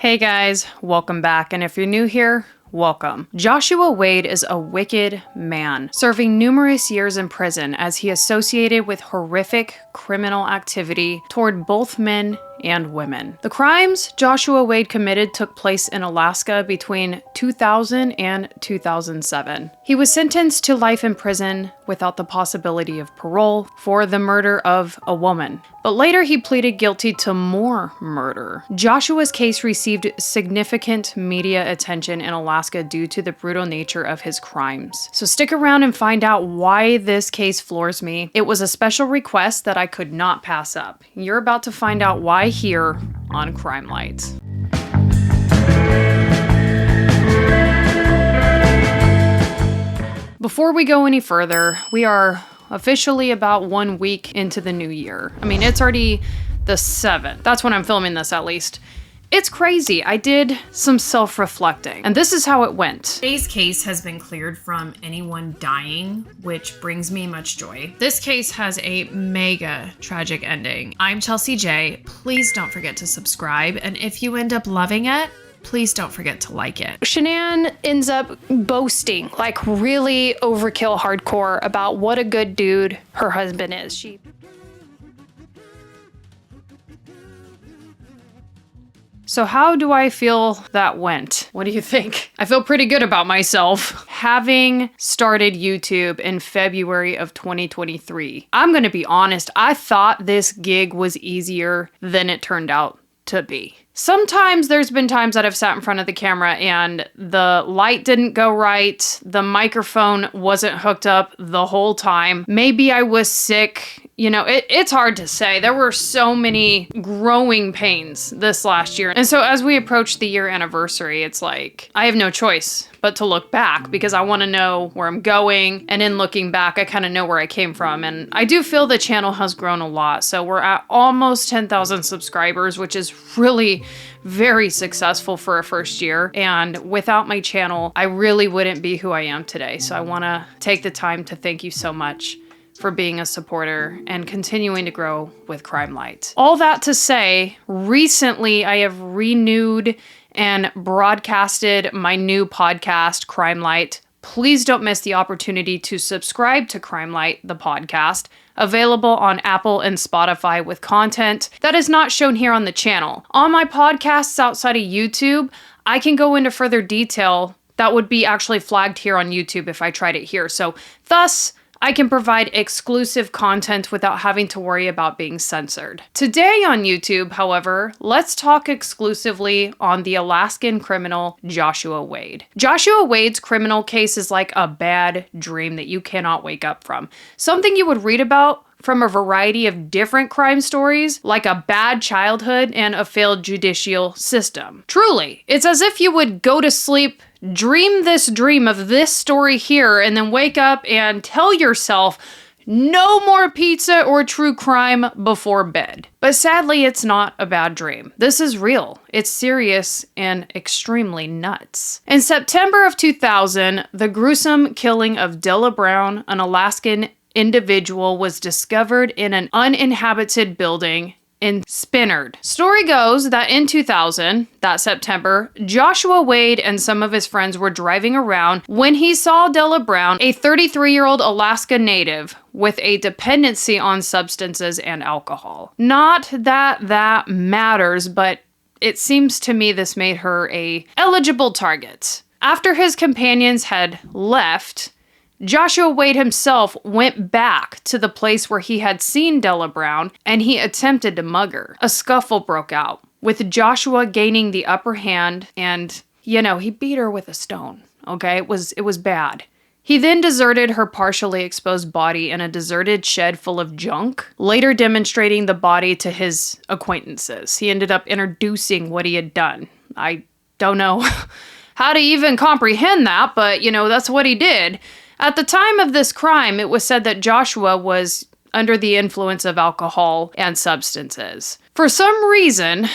Hey guys, welcome back, and if you're new here, welcome. Joshua Wade is a wicked man, serving numerous years in prison as he associated with horrific criminal activity toward both men and women. The crimes Joshua Wade committed took place in Alaska between 2000 and 2007. He was sentenced to life in prison without the possibility of parole for the murder of a woman. But later he pleaded guilty to more murder. Joshua's case received significant media attention in Alaska due to the brutal nature of his crimes. So stick around and find out why this case floors me. It was a special request that I could not pass up. You're about to find out why here on Crime Light. Before we go any further, we are officially about 1 week into the new year. I mean, it's already the 7th. That's when I'm filming this, at least. It's crazy. I did some self-reflecting, and this is how it went. Today's case has been cleared from anyone dying, which brings me much joy. This case has a mega tragic ending. I'm Chelsea J. Please don't forget to subscribe, and if you end up loving it, please don't forget to like it. Shanann ends up boasting, like really overkill hardcore, about what a good dude her husband is. So how do I feel that went? What do you think? I feel pretty good about myself. Having started YouTube in February of 2023, I'm gonna be honest, I thought this gig was easier than it turned out to be. Sometimes there's been times that I've sat in front of the camera and the light didn't go right, the microphone wasn't hooked up the whole time. Maybe I was sick. You know, it's hard to say. There were so many growing pains this last year. And so as we approach the year anniversary, it's like, I have no choice but to look back because I want to know where I'm going. And in looking back, I kind of know where I came from. And I do feel the channel has grown a lot. So we're at almost 10,000 subscribers, which is really very successful for a first year. And without my channel, I really wouldn't be who I am today. So I want to take the time to thank you so much for being a supporter and continuing to grow with Crime Light. All that to say, recently I have renewed and broadcasted my new podcast, Crime Light. Please don't miss the opportunity to subscribe to Crime Light, the podcast, available on Apple and Spotify with content that is not shown here on the channel. On my podcasts outside of YouTube, I can go into further detail that would be actually flagged here on YouTube if I tried it here. So thus, I can provide exclusive content without having to worry about being censored. Today on YouTube, however, let's talk exclusively on the Alaskan criminal Joshua Wade. Joshua Wade's criminal case is like a bad dream that you cannot wake up from. Something you would read about from a variety of different crime stories, like a bad childhood and a failed judicial system. Truly, it's as if you would go to sleep, dream this dream of this story here, and then wake up and tell yourself, no more pizza or true crime before bed. But sadly, it's not a bad dream. This is real. It's serious and extremely nuts. In September of 2000, the gruesome killing of Della Brown, an Alaskan individual, was discovered in an uninhabited building in Spinnerd. Story goes that in 2000, that September, Joshua Wade and some of his friends were driving around when he saw Della Brown, a 33-year-old Alaska native with a dependency on substances and alcohol. Not that that matters, but it seems to me this made her a eligible target. After his companions had left, Joshua Wade himself went back to the place where he had seen Della Brown and he attempted to mug her. A scuffle broke out, with Joshua gaining the upper hand and, he beat her with a stone, okay? It was bad. He then deserted her partially exposed body in a deserted shed full of junk, later demonstrating the body to his acquaintances. He ended up introducing what he had done. I don't know how to even comprehend that, but, that's what he did. At the time of this crime, it was said that Joshua was under the influence of alcohol and substances. For some reason,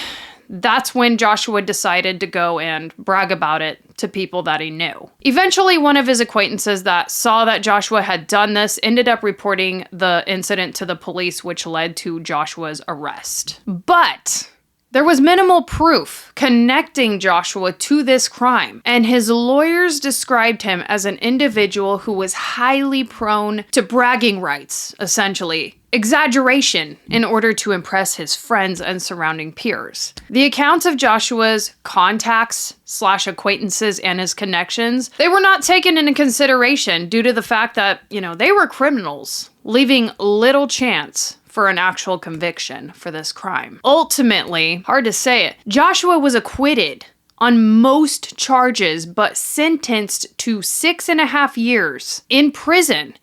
that's when Joshua decided to go and brag about it to people that he knew. Eventually, one of his acquaintances that saw that Joshua had done this ended up reporting the incident to the police, which led to Joshua's arrest. But There was minimal proof connecting Joshua to this crime, and his lawyers described him as an individual who was highly prone to bragging rights, essentially, exaggeration in order to impress his friends and surrounding peers. The accounts of Joshua's contacts/acquaintances and his connections, they were not taken into consideration due to the fact that, they were criminals, leaving little chance for an actual conviction for this crime. Ultimately, hard to say it, Joshua was acquitted on most charges, but sentenced to 6.5 years in prison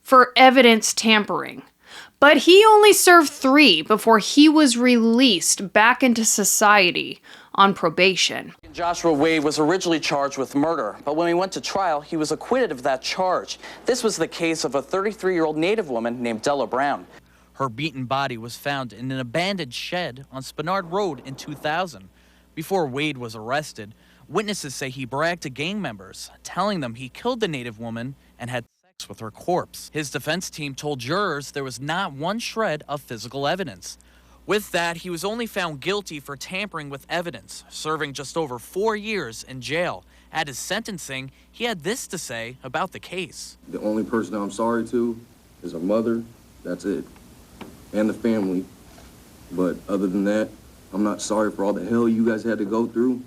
for evidence tampering. But he only served 3 before he was released back into society on probation. Joshua Wade was originally charged with murder, but when he went to trial, he was acquitted of that charge. This was the case of a 33-year-old Native woman named Della Brown. Her beaten body was found in an abandoned shed on Spenard Road in 2000. Before Wade was arrested, witnesses say he bragged to gang members, telling them he killed the Native woman and had sex with her corpse. His defense team told jurors there was not one shred of physical evidence. With that, he was only found guilty for tampering with evidence, serving just over 4 years in jail. At his sentencing, he had this to say about the case. The only person I'm sorry to is her mother. That's it. And the family. But other than that, I'm not sorry for all the hell you guys had to go through,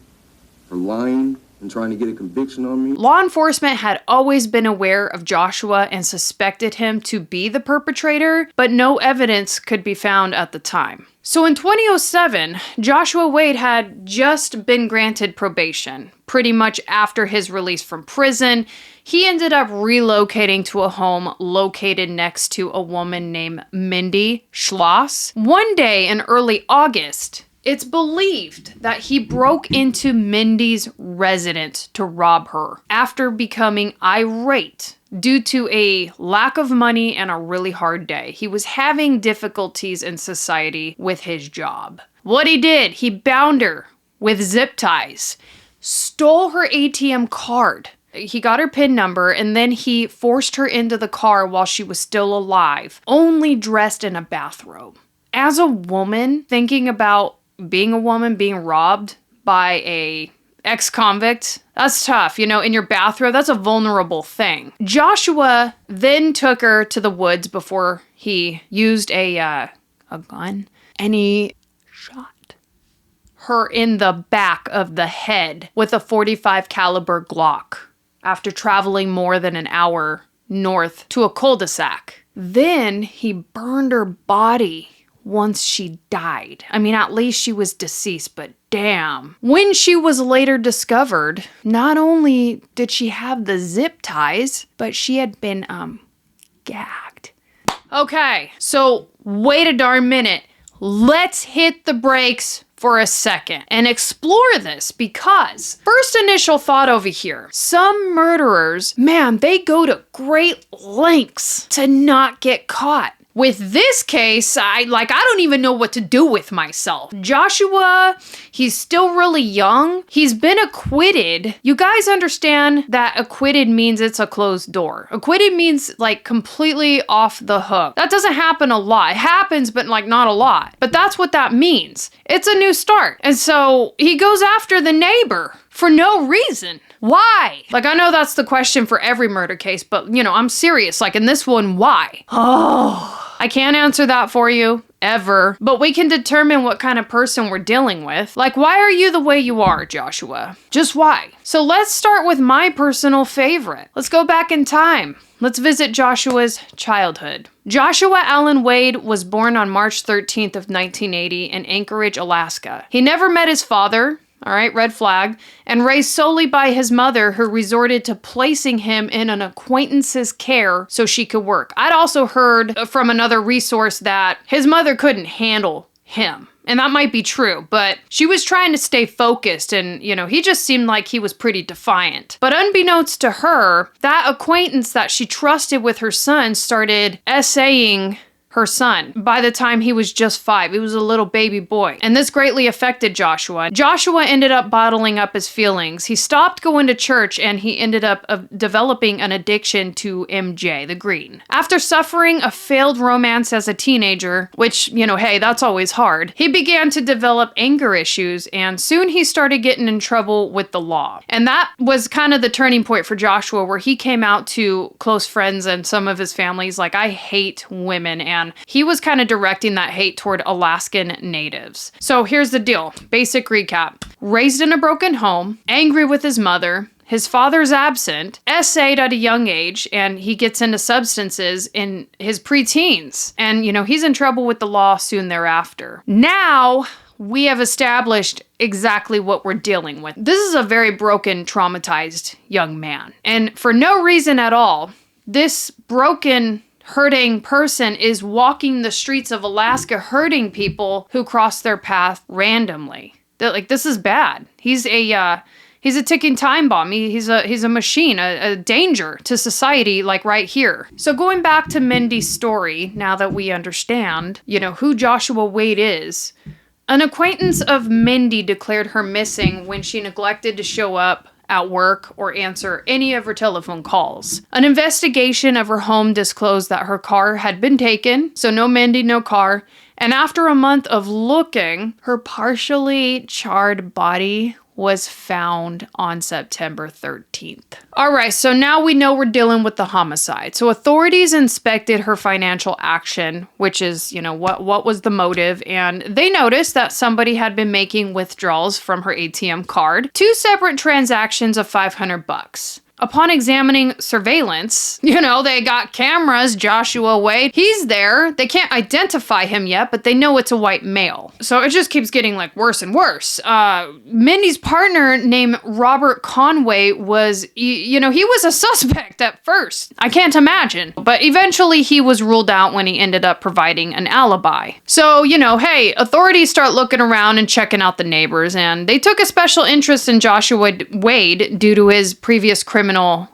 for lying and trying to get a conviction on me. Law enforcement had always been aware of Joshua and suspected him to be the perpetrator, but no evidence could be found at the time. So in 2007, Joshua Wade had just been granted probation. Pretty much after his release from prison, he ended up relocating to a home located next to a woman named Mindy Schloss. One day in early August, it's believed that he broke into Mindy's residence to rob her after becoming irate due to a lack of money and a really hard day. He was having difficulties in society with his job. What he did, he bound her with zip ties, stole her ATM card. He got her PIN number, and then he forced her into the car while she was still alive, only dressed in a bathrobe. As a woman, thinking about being a woman being robbed by a ex-convict, that's tough. In your bathrobe, that's a vulnerable thing. Joshua then took her to the woods before he used a gun, and he shot her in the back of the head with a .45 caliber Glock after traveling more than an hour north to a cul-de-sac. Then he burned her body once she died. At least she was deceased, but damn. When she was later discovered, not only did she have the zip ties, but she had been, gagged. Okay, so wait a darn minute. Let's hit the brakes for a second and explore this, because first initial thought over here, some murderers, man, they go to great lengths to not get caught. With this case, I don't even know what to do with myself. Joshua, he's still really young. He's been acquitted. You guys understand that acquitted means it's a closed door. Acquitted means completely off the hook. That doesn't happen a lot. It happens, but not a lot. But that's what that means. It's a new start. And so he goes after the neighbor for no reason. Why? I know that's the question for every murder case, but I'm serious. In this one, why? Oh, I can't answer that for you, ever. But we can determine what kind of person we're dealing with. Why are you the way you are, Joshua? Just why? So let's start with my personal favorite. Let's go back in time. Let's visit Joshua's childhood. Joshua Allen Wade was born on March 13th of 1980 in Anchorage, Alaska. He never met his father. All right, red flag, and raised solely by his mother, who resorted to placing him in an acquaintance's care so she could work. I'd also heard from another resource that his mother couldn't handle him. And that might be true, but she was trying to stay focused, and, he just seemed like he was pretty defiant. But unbeknownst to her, that acquaintance that she trusted with her son started essaying her son. By the time he was just 5, he was a little baby boy. And this greatly affected Joshua. Joshua ended up bottling up his feelings. He stopped going to church and he ended up developing an addiction to MJ, the green. After suffering a failed romance as a teenager, which, you know, hey, that's always hard, he began to develop anger issues and soon he started getting in trouble with the law. And that was kind of the turning point for Joshua, where he came out to close friends and some of his families like, I hate women, and he was kind of directing that hate toward Alaskan natives. So here's the deal. Basic recap. Raised in a broken home, angry with his mother, his father's absent, essayed at a young age, and he gets into substances in his preteens. And, you know, he's in trouble with the law soon thereafter. Now, we have established exactly what we're dealing with. This is a very broken, traumatized young man. And for no reason at all, this broken, hurting person is walking the streets of Alaska hurting people who cross their path randomly. Like, this is bad. He's a ticking time bomb. He's a machine, a danger to society, like right here. So going back to Mindy's story, now that we understand, you know, who Joshua Wade is, an acquaintance of Mindy declared her missing when she neglected to show up at work or answer any of her telephone calls. An investigation of her home disclosed that her car had been taken, so no Mindy, no car, and after a month of looking, her partially charred body was found on September 13th. All right, so now we know we're dealing with the homicide. So authorities inspected her financial action, which is, you know, what was the motive, and they noticed that somebody had been making withdrawals from her ATM card, 2 separate transactions of $500. Upon examining surveillance, you know, they got cameras, Joshua Wade, he's there. They can't identify him yet, but they know it's a white male. So it just keeps getting like worse and worse. Mindy's partner named Robert Conway was, you know, he was a suspect at first. I can't imagine. But eventually he was ruled out when he ended up providing an alibi. So, you know, hey, authorities start looking around and checking out the neighbors, and they took a special interest in Joshua Wade due to his previous criminal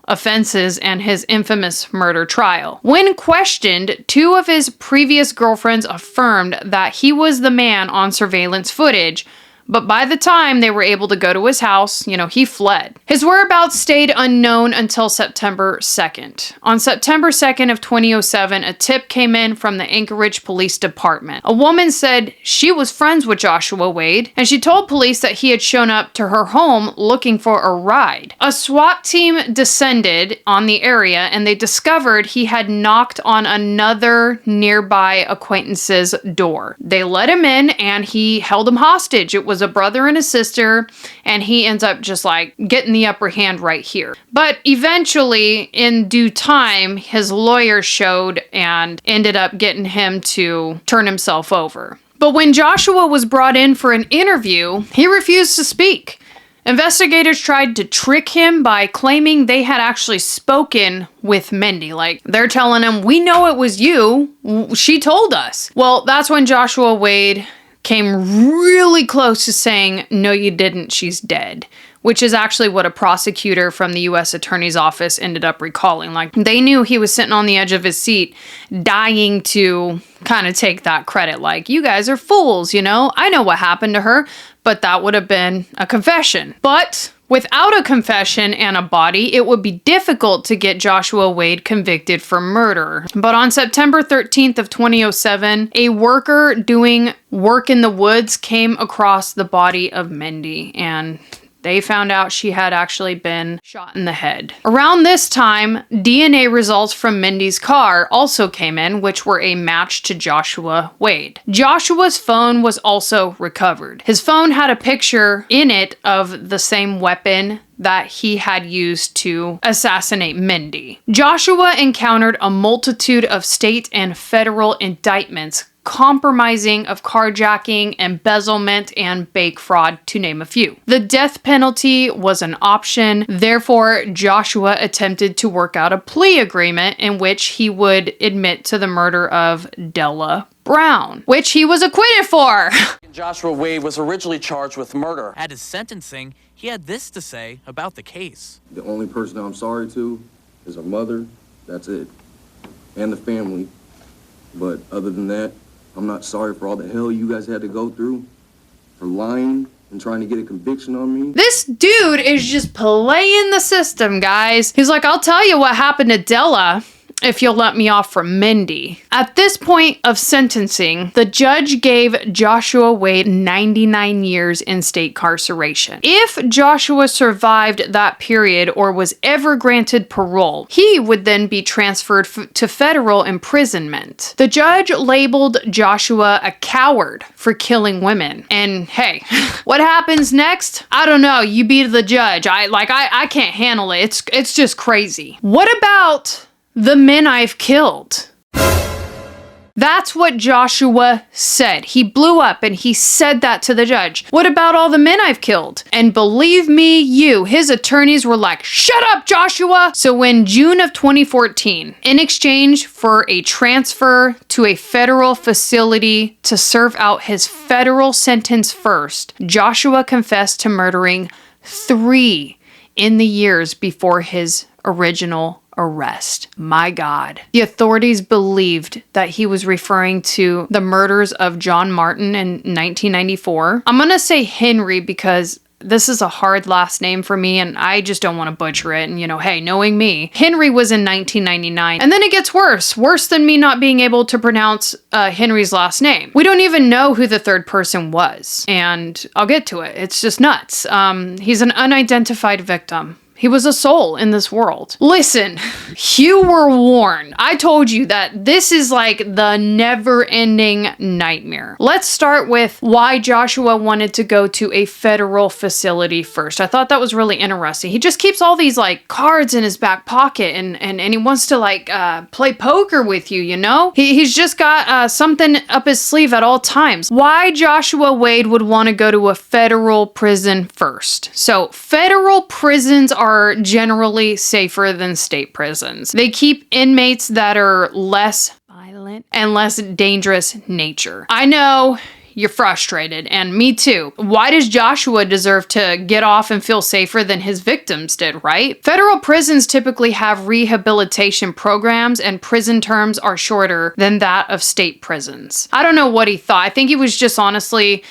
offenses and his infamous murder trial. When questioned, 2 of his previous girlfriends affirmed that he was the man on surveillance footage, but by the time they were able to go to his house, you know, he fled. His whereabouts stayed unknown until September 2nd. On September 2nd of 2007, a tip came in from the Anchorage Police Department. A woman said she was friends with Joshua Wade, and she told police that he had shown up to her home looking for a ride. A SWAT team descended on the area, and they discovered he had knocked on another nearby acquaintance's door. They let him in, and he held him hostage. It was a brother and a sister, and he ends up just like getting the upper hand right here. But eventually, in due time, his lawyer showed and ended up getting him to turn himself over. But when Joshua was brought in for an interview, he refused to speak. Investigators tried to trick him by claiming they had actually spoken with Mindy. Like, they're telling him, we know it was you. She told us. Well, that's when Joshua Wade came really close to saying, no, you didn't, she's dead, which is actually what a prosecutor from the U.S. Attorney's Office ended up recalling. Like, they knew he was sitting on the edge of his seat, dying to kind of take that credit. Like, you guys are fools, you know? I know what happened to her, but that would have been a confession. But without a confession and a body, it would be difficult to get Joshua Wade convicted for murder. But on September 13th of 2007, a worker doing work in the woods came across the body of Mindy, and they found out she had actually been shot in the head. Around this time, DNA results from Mindy's car also came in, which were a match to Joshua Wade. Joshua's phone was also recovered. His phone had a picture in it of the same weapon that he had used to assassinate Mindy. Joshua encountered a multitude of state and federal indictments compromising of carjacking, embezzlement, and bank fraud, to name a few. The death penalty was an option, therefore Joshua attempted to work out a plea agreement in which he would admit to the murder of Della Brown, which he was acquitted for. Joshua Wade was originally charged with murder. At his sentencing, he had this to say about the case. The only person I'm sorry to is her mother. That's it. And the family. But other than that, I'm not sorry for all the hell you guys had to go through, for lying and trying to get a conviction on me. This dude is just playing the system, guys. He's like, I'll tell you what happened to Della if you'll let me off from Mindy. At this point of sentencing, the judge gave Joshua Wade 99 years in state incarceration. If Joshua survived that period or was ever granted parole, he would then be transferred to federal imprisonment. The judge labeled Joshua a coward for killing women. And hey, what happens next? I don't know. You be the judge. I can't handle it. It's just crazy. What about the men I've killed? That's what Joshua said. He blew up and he said that to the judge. What about all the men I've killed? And believe me, his attorneys were like, shut up, Joshua! So in June of 2014, in exchange for a transfer to a federal facility to serve out his federal sentence first, Joshua confessed to murdering 3 in the years before his original arrest. My God. The authorities believed that he was referring to the murders of John Martin in 1994. I'm gonna say Henry because this is a hard last name for me and I just don't want to butcher it. And hey, knowing me, Henry was in 1999. And then it gets worse than me not being able to pronounce Henry's last name. We don't even know who the third person was. And I'll get to it. It's just nuts. He's an unidentified victim. He was a soul in this world. Listen, you were warned. I told you that this is like the never-ending nightmare. Let's start with why Joshua wanted to go to a federal facility first. I thought that was really interesting. He just keeps all these cards in his back pocket and he wants to play poker with you, He's just got something up his sleeve at all times. Why Joshua Wade would want to go to a federal prison first. So federal prisons are generally safer than state prisons. They keep inmates that are less violent and less dangerous nature. I know you're frustrated, and me too. Why does Joshua deserve to get off and feel safer than his victims did, right? Federal prisons typically have rehabilitation programs, and prison terms are shorter than that of state prisons. I don't know what he thought. I think he was just honestly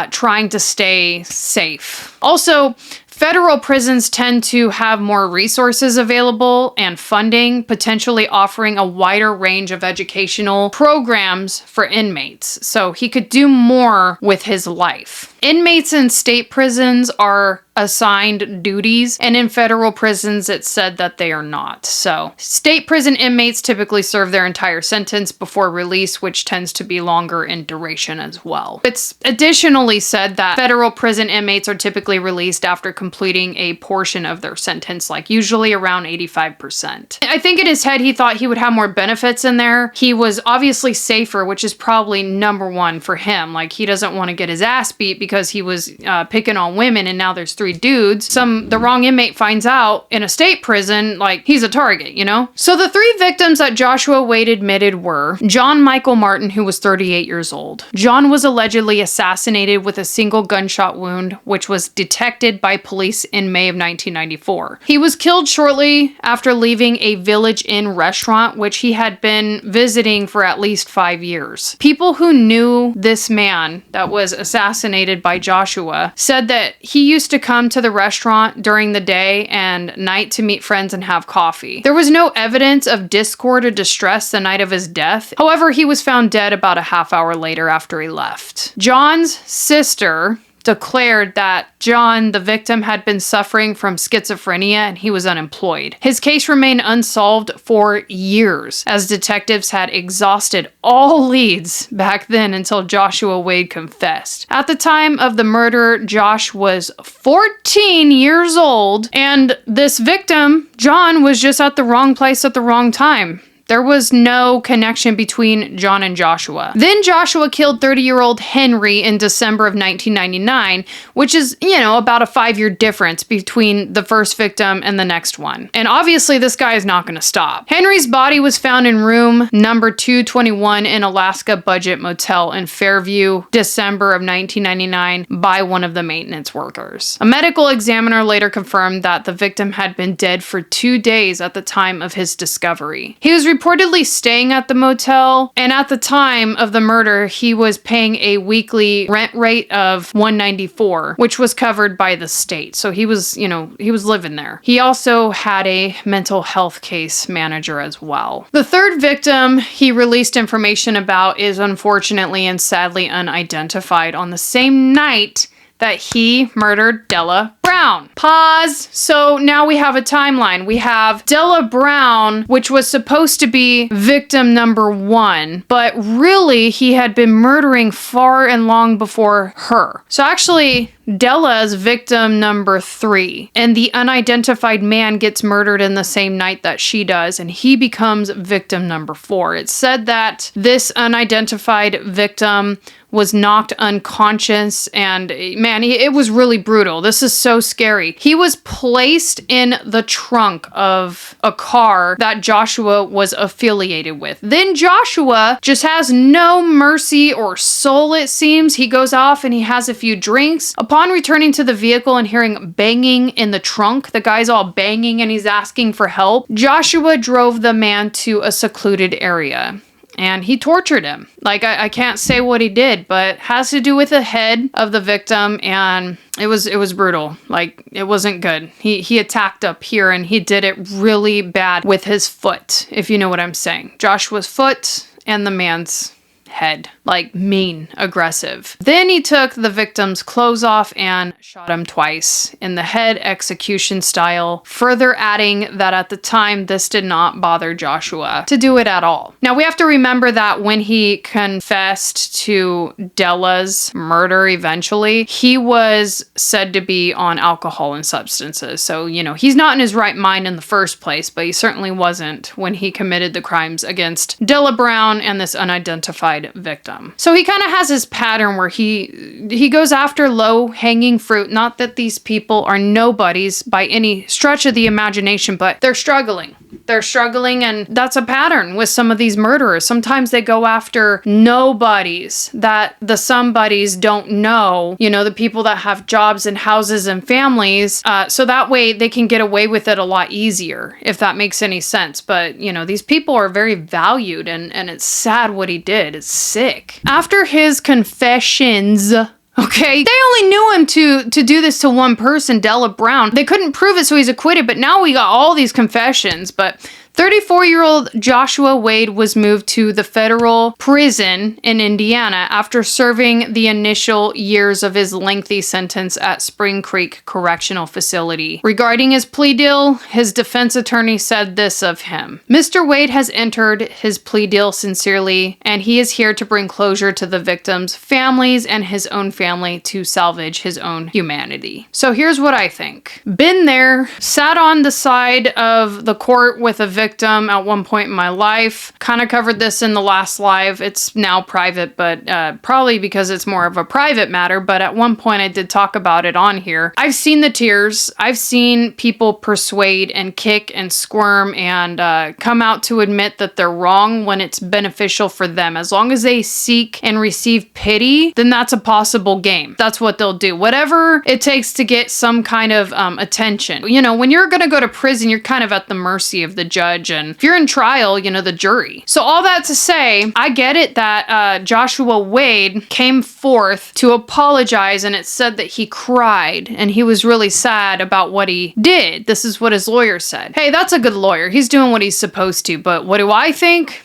trying to stay safe. Also, federal prisons tend to have more resources available and funding, potentially offering a wider range of educational programs for inmates, so he could do more with his life. Inmates in state prisons are assigned duties, and in federal prisons it's said that they are not. So state prison inmates typically serve their entire sentence before release, which tends to be longer in duration as well. It's additionally said that federal prison inmates are typically released after completing a portion of their sentence, usually around 85%. I think in his head he thought he would have more benefits in there. He was obviously safer, which is probably number one for him. He doesn't want to get his ass beat because he was picking on women and now there's 3 dudes. The wrong inmate finds out in a state prison, he's a target, So the 3 victims that Joshua Wade admitted were John Michael Martin, who was 38 years old. John was allegedly assassinated with a single gunshot wound, which was detected by police in May of 1994. He was killed shortly after leaving a Village Inn restaurant, which he had been visiting for at least 5 years. People who knew this man that was assassinated by Joshua said that he used to come to the restaurant during the day and night to meet friends and have coffee. There was no evidence of discord or distress the night of his death. However, he was found dead about a half hour later after he left. John's sister declared that John, the victim, had been suffering from schizophrenia and he was unemployed. His case remained unsolved for years, as detectives had exhausted all leads back then until Joshua Wade confessed. At the time of the murder, Josh was 14 years old, and this victim, John, was just at the wrong place at the wrong time. There was no connection between John and Joshua. Then Joshua killed 30-year-old Henry in December of 1999, which is, about a 5-year difference between the first victim and the next one. And obviously this guy is not going to stop. Henry's body was found in room number 221 in Alaska Budget Motel in Fairview, December of 1999, by one of the maintenance workers. A medical examiner later confirmed that the victim had been dead for 2 days at the time of his discovery. He was reportedly staying at the motel, and at the time of the murder, he was paying a weekly rent rate of $194, which was covered by the state. So he was, he was living there. He also had a mental health case manager as well. The third victim he released information about is unfortunately and sadly unidentified on the same night that he murdered Della Brown. Pause. So now we have a timeline. We have Della Brown, which was supposed to be victim number 1, but really he had been murdering far and long before her. So actually, Della's victim number 3, and the unidentified man gets murdered in the same night that she does, and he becomes victim number 4. It's said that this unidentified victim was knocked unconscious, and man, it was really brutal. This is so scary. He was placed in the trunk of a car that Joshua was affiliated with. Then Joshua just has no mercy or soul, it seems. He goes off and he has a few drinks. Upon returning to the vehicle and hearing banging in the trunk, the guy's all banging and he's asking for help, Joshua drove the man to a secluded area. And he tortured him. Like, I can't say what he did, but has to do with the head of the victim, and it was brutal. Like, it wasn't good. He attacked up here, and he did it really bad with his foot, if you know what I'm saying. Joshua's foot and the man's head. Like, mean, aggressive. Then he took the victim's clothes off and shot him twice in the head, execution style, further adding that at the time this did not bother Joshua to do it at all. Now we have to remember that when he confessed to Della's murder eventually, he was said to be on alcohol and substances. So, he's not in his right mind in the first place, but he certainly wasn't when he committed the crimes against Della Brown and this unidentified victim. So he kind of has his pattern where he goes after low-hanging fruit. Not that these people are nobodies by any stretch of the imagination, but they're struggling. They're struggling, and that's a pattern with some of these murderers. Sometimes they go after nobodies that the somebodies don't know, the people that have jobs and houses and families, so that way they can get away with it a lot easier, if that makes any sense. But, these people are very valued, and it's sad what he did. It's sick. After his confessions, okay, they only knew him to do this to one person, Della Brown. They couldn't prove it, so he's acquitted, but now we got all these confessions. But 34-year-old Joshua Wade was moved to the federal prison in Indiana after serving the initial years of his lengthy sentence at Spring Creek Correctional Facility. Regarding his plea deal, his defense attorney said this of him: Mr. Wade has entered his plea deal sincerely, and he is here to bring closure to the victims' families and his own family to salvage his own humanity. So here's what I think. Been there, sat on the side of the court with a victim at one point in my life. Kind of covered this in the last live. It's now private, but probably because it's more of a private matter. But at one point I did talk about it on here. I've seen the tears. I've seen people persuade and kick and squirm and come out to admit that they're wrong when it's beneficial for them. As long as they seek and receive pity, then that's a possible game. That's what they'll do. Whatever it takes to get some kind of attention. When you're going to go to prison, you're kind of at the mercy of the judge. And if you're in trial, the jury. So all that to say, I get it that Joshua Wade came forth to apologize, and it said that he cried and he was really sad about what he did. This is what his lawyer said. Hey, that's a good lawyer. He's doing what he's supposed to. But what do I think?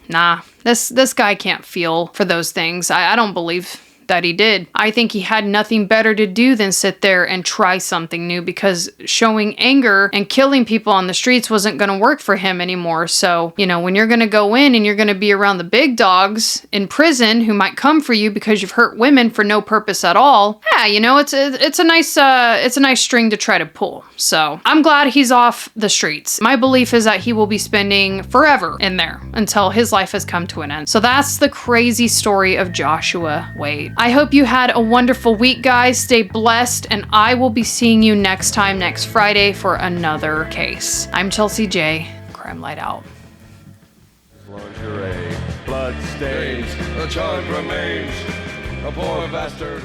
Nah, this guy can't feel for those things. I don't believe that he did. I think he had nothing better to do than sit there and try something new, because showing anger and killing people on the streets wasn't going to work for him anymore. So, when you're going to go in and you're going to be around the big dogs in prison who might come for you because you've hurt women for no purpose at all, yeah, it's a nice string to try to pull. So I'm glad he's off the streets. My belief is that he will be spending forever in there until his life has come to an end. So that's the crazy story of Joshua Wade. I hope you had a wonderful week, guys. Stay blessed, and I will be seeing you next time, next Friday, for another case. I'm Chelsea J. Crime Light out. Lingerie, blood stains, the charge remains. A poor bastard.